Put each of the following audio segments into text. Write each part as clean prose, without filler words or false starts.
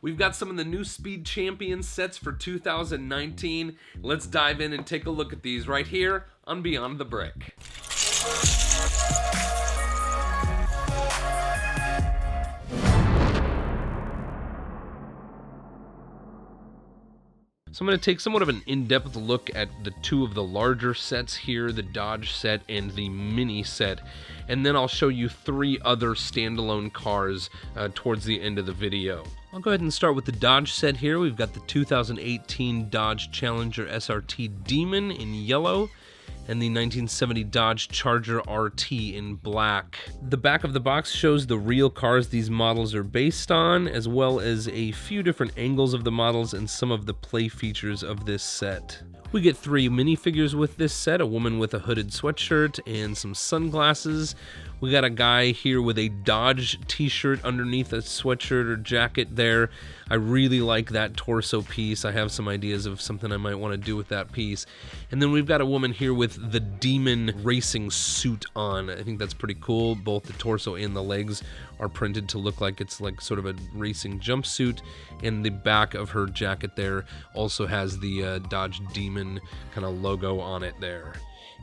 We've got some of the new Speed Champion sets for 2019. Let's dive in and take a look at these right here on Beyond the Brick. So I'm going to take somewhat of an in-depth look at the two of the larger sets here, the Dodge set and the Mini set, and then I'll show you three other standalone cars towards the end of the video. I'll go ahead and start with the Dodge set here. We've got the 2018 Dodge Challenger SRT Demon in yellow, and the 1970 Dodge Charger RT in black. The back of the box shows the real cars these models are based on, as well as a few different angles of the models and some of the play features of this set. We get three minifigures with this set, a woman with a hooded sweatshirt and some sunglasses. We got a guy here with a Dodge t-shirt underneath a sweatshirt or jacket there. I really like that torso piece. I have some ideas of something I might want to do with that piece. And then we've got a woman here with the Demon racing suit on. I think that's pretty cool. Both the torso and the legs are printed to look like it's like sort of a racing jumpsuit. And the back of her jacket there also has the Dodge Demon kind of logo on it there.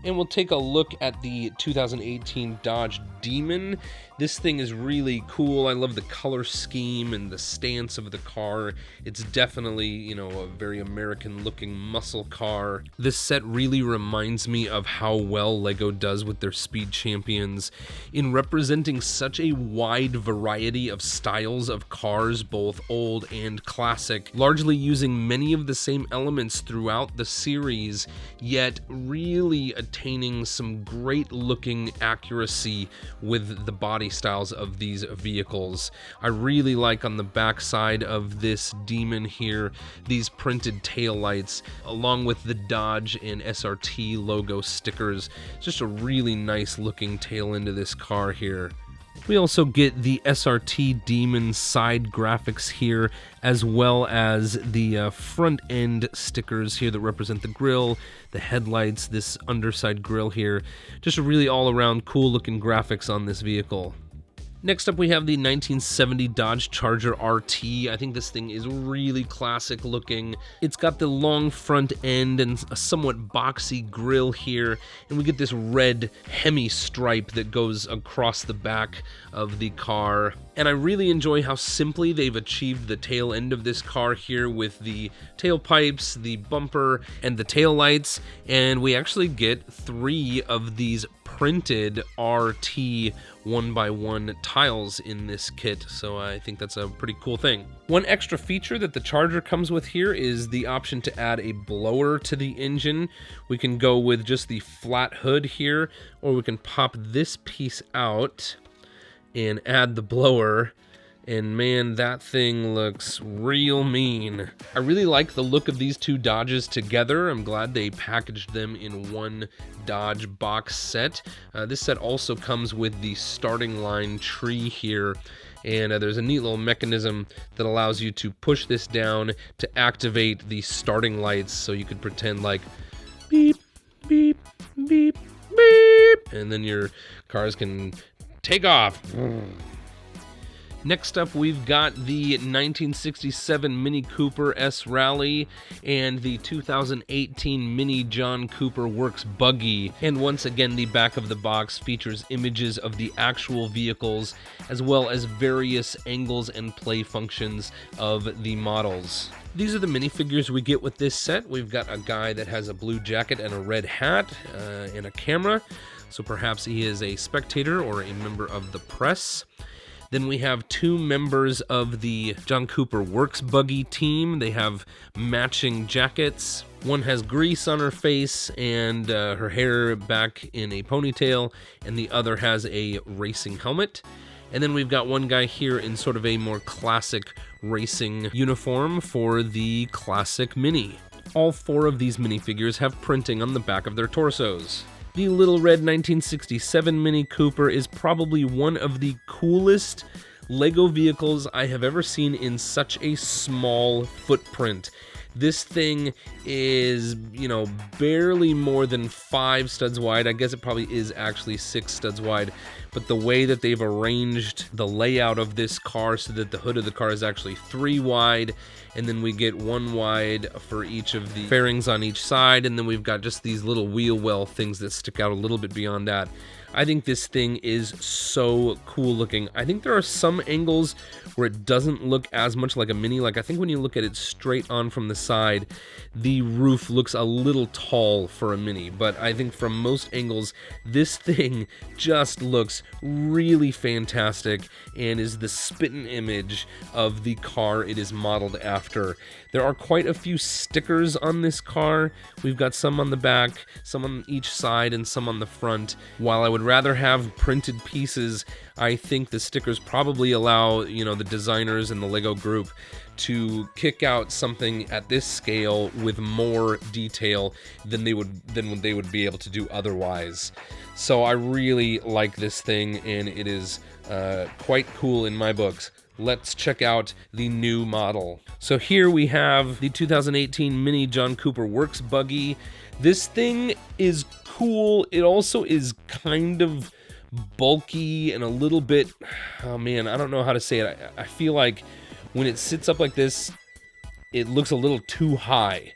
And we'll take a look at the 2018 Dodge Demon. This thing is really cool. I love the color scheme and the stance of the car. It's definitely, you know, a very American looking muscle car. This set really reminds me of how well Lego does with their Speed Champions in representing such a wide variety of styles of cars, both old and classic, largely using many of the same elements throughout the series, yet really attaining some great looking accuracy with the body styles of these vehicles. I really like on the back side of this Demon here, these printed taillights along with the Dodge and SRT logo stickers. It's just a really nice looking tail end of this car here. We also get the SRT Demon side graphics here, as well as the front end stickers here that represent the grille, the headlights, this underside grille here. Just a really all around cool looking graphics on this vehicle. Next up we have the 1970 Dodge Charger RT. I think this thing is really classic looking. It's got the long front end and a somewhat boxy grille here, and we get this red Hemi stripe that goes across the back of the car. And I really enjoy how simply they've achieved the tail end of this car here with the tailpipes, the bumper, and the taillights. And we actually get three of these printed RT 1x1 tiles in this kit, so I think that's a pretty cool thing. One extra feature that the Charger comes with here is the option to add a blower to the engine. We can go with just the flat hood here, or we can pop this piece out and add the blower. And man, that thing looks real mean. I really like the look of these two Dodges together. I'm glad they packaged them in one Dodge box set. This set also comes with the starting line tree here. And there's a neat little mechanism that allows you to push this down to activate the starting lights. So you could pretend like beep, beep, beep, beep. And then your cars can take off. Next up, we've got the 1967 Mini Cooper S Rally and the 2018 Mini John Cooper Works Buggy. And once again, the back of the box features images of the actual vehicles, as well as various angles and play functions of the models. These are the minifigures we get with this set. We've got a guy that has a blue jacket and a red hat and a camera, so perhaps he is a spectator or a member of the press. Then we have two members of the John Cooper Works Buggy team. They have matching jackets. One has grease on her face and her hair back in a ponytail, and the other has a racing helmet. And then we've got one guy here in sort of a more classic racing uniform for the classic Mini. All four of these minifigures have printing on the back of their torsos. The little red 1967 Mini Cooper is probably one of the coolest Lego vehicles I have ever seen in such a small footprint. This thing is, you know, barely more than 5 studs wide. I guess it probably is actually 6 studs wide, but the way that they've arranged the layout of this car so that the hood of the car is actually 3 wide, and then we get 1 wide for each of the fairings on each side, and then we've got just these little wheel well things that stick out a little bit beyond that. I think this thing is so cool looking. I think there are some angles where it doesn't look as much like a Mini. Like, I think when you look at it straight on from the side, the roof looks a little tall for a Mini. But I think from most angles, this thing just looks really fantastic and is the spitting image of the car it is modeled after. There are quite a few stickers on this car. We've got some on the back, some on each side, and some on the front. While I would rather have printed pieces, I think the stickers probably allow, you know, the designers and the Lego group to kick out something at this scale with more detail than they would be able to do otherwise. So I really like this thing, and it is quite cool in my books. Let's check out the new model. So here we have the 2018 Mini John Cooper Works Buggy. This thing is cool. It also is kind of bulky and a little bit, oh man, I don't know how to say it. I feel like when it sits up like this, it looks a little too high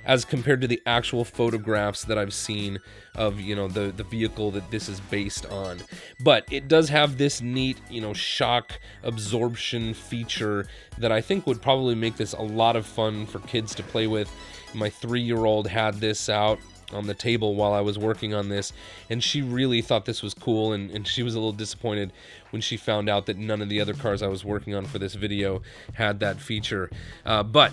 as compared to the actual photographs that I've seen of, you know, the vehicle that this is based on. But it does have this neat, you know, shock absorption feature that I think would probably make this a lot of fun for kids to play with. My 3-year-old had this out on the table while I was working on this, and she really thought this was cool, and she was a little disappointed when she found out that none of the other cars I was working on for this video had that feature. But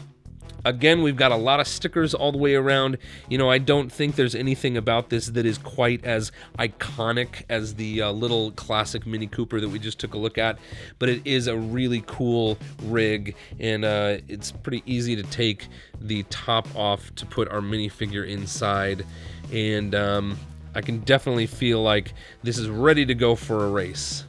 again, we've got a lot of stickers all the way around. You know, I don't think there's anything about this that is quite as iconic as the little classic Mini Cooper that we just took a look at, but it is a really cool rig, and it's pretty easy to take the top off to put our minifigure inside, and I can definitely feel like this is ready to go for a race.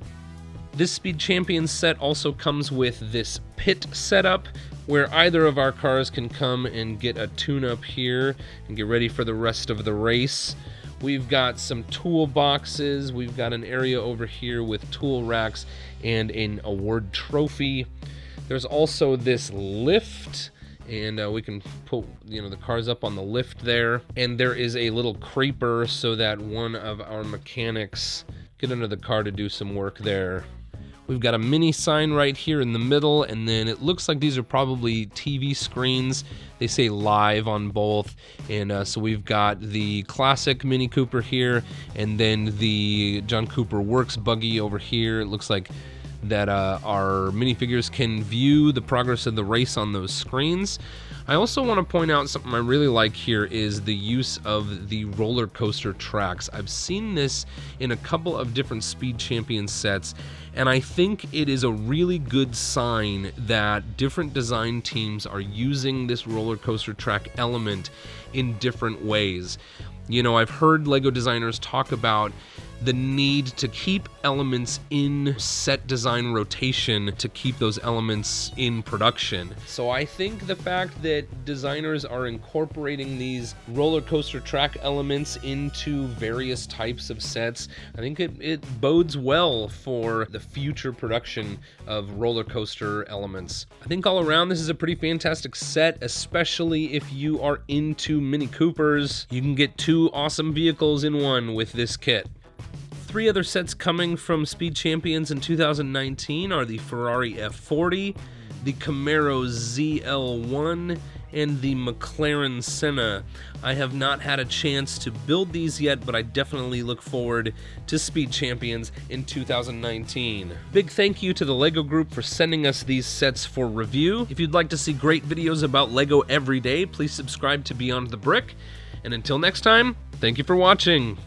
This Speed Champions set also comes with this pit setup, where either of our cars can come and get a tune-up here and get ready for the rest of the race. We've got some toolboxes. We've got an area over here with tool racks and an award trophy. There's also this lift, and we can put, you know, the cars up on the lift there. And there is a little creeper so that one of our mechanics get under the car to do some work there. We've got a mini sign right here in the middle, and then it looks like these are probably TV screens. They say live on both, and so we've got the classic Mini Cooper here, and then the John Cooper Works Buggy over here. It looks like that our minifigures can view the progress of the race on those screens. I also want to point out something I really like here is the use of the roller coaster tracks. I've seen this in a couple of different Speed Champion sets, and I think it is a really good sign that different design teams are using this roller coaster track element in different ways. You know, I've heard Lego designers talk about the need to keep elements in set design rotation to keep those elements in production. So I think the fact that designers are incorporating these roller coaster track elements into various types of sets, I think it bodes well for the future production of roller coaster elements. I think all around this is a pretty fantastic set, especially if you are into Mini Coopers. You can get 2 awesome vehicles in one with this kit. 3 other sets coming from Speed Champions in 2019 are the Ferrari F40, the Camaro ZL1, and the McLaren Senna. I have not had a chance to build these yet, but I definitely look forward to Speed Champions in 2019. Big thank you to the Lego group for sending us these sets for review. If you'd like to see great videos about Lego every day, please subscribe to Beyond the Brick. And until next time, thank you for watching.